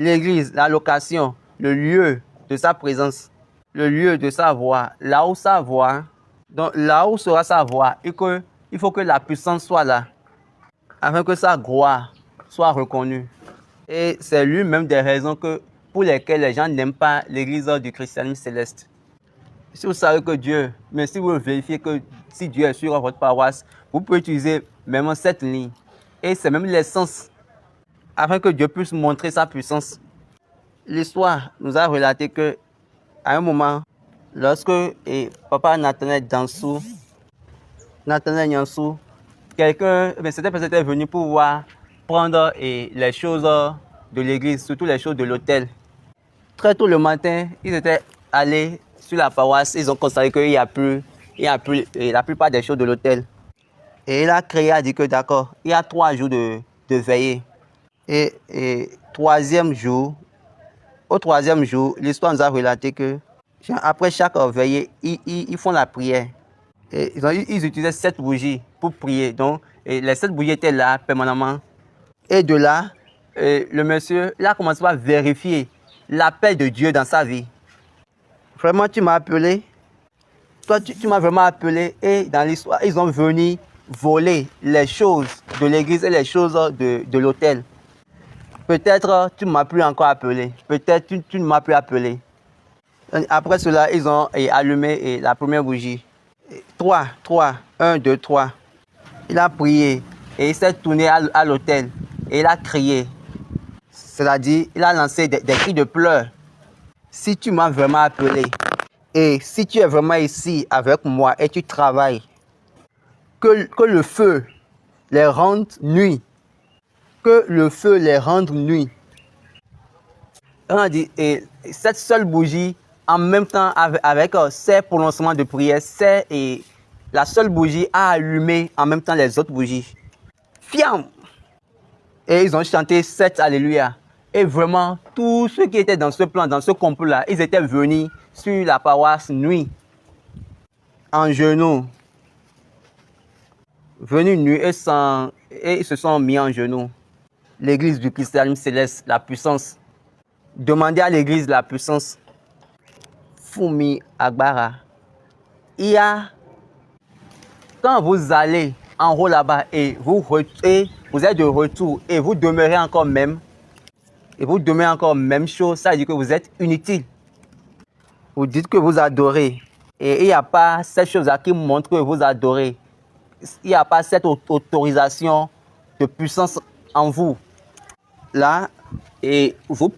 L'église, la location, le lieu de sa présence, le lieu de sa voix, là où sa voix, donc là où sera sa voix, et que il faut que la puissance soit là, afin que sa gloire soit reconnue. Et c'est l'une des raisons pour lesquelles les gens n'aiment pas l'église du christianisme céleste. Si vous savez que Dieu, mais si vous vérifiez que si Dieu est sur votre paroisse, vous pouvez utiliser même cette ligne. Et c'est même l'essence, afin que Dieu puisse montrer sa puissance. L'histoire nous a relaté que à un moment, lorsque papa Nathanaël Nyansou, cette personne était venue pour voir prendre les choses de l'église, surtout les choses de l'hôtel. Très tôt le matin, ils étaient allés sur la paroisse, ils ont constaté qu'il n'y a plus la plupart des choses de l'hôtel. Et il a créé, a dit que d'accord, il y a 3 jours de veillée. Et au troisième jour, l'histoire nous a relaté que après chaque veillée, ils font la prière. Et ils utilisaient 7 bougies pour prier. Donc, les 7 bougies étaient là permanemment. Et de là, le monsieur, il a commencé à vérifier l'appel de Dieu dans sa vie. Vraiment, tu m'as appelé. Toi, tu m'as vraiment appelé. Et dans l'histoire, ils ont venu voler les choses de l'église et les choses de l'hôtel. Peut-être tu ne m'as plus encore appelé. Peut-être tu ne m'as plus appelé. Après cela, ils ont allumé la première bougie. 3, 1, 2, 3. Il a prié et il s'est tourné à l'hôtel et il a crié. C'est-à-dire, il a lancé des cris de pleurs. Si tu m'as vraiment appelé et si tu es vraiment ici avec moi et tu travailles, que le feu les rende nuit. Que le feu les rende nuit. On a dit, et cette seule bougie, en même temps avec ces prononcements de prière, c'est la seule bougie a allumé en même temps les autres bougies. Fiam! Et ils ont chanté 7 Alléluia. Et vraiment, tous ceux qui étaient dans ce plan, dans ce complot-là, ils étaient venus sur la paroisse nuit, en genoux. Venus nus et ils se sont mis en genoux. L'église du christianisme céleste, la puissance. Demandez à l'église la puissance. Fumi Agbara. Il y a, quand vous allez en haut là-bas et vous êtes de retour et vous demeurez encore même, chose, ça veut dire que vous êtes inutile. Vous dites que vous adorez et il n'y a pas cette chose-là qui montre que vous adorez. Il n'y a pas cette autorisation de puissance en vous. Là, et vous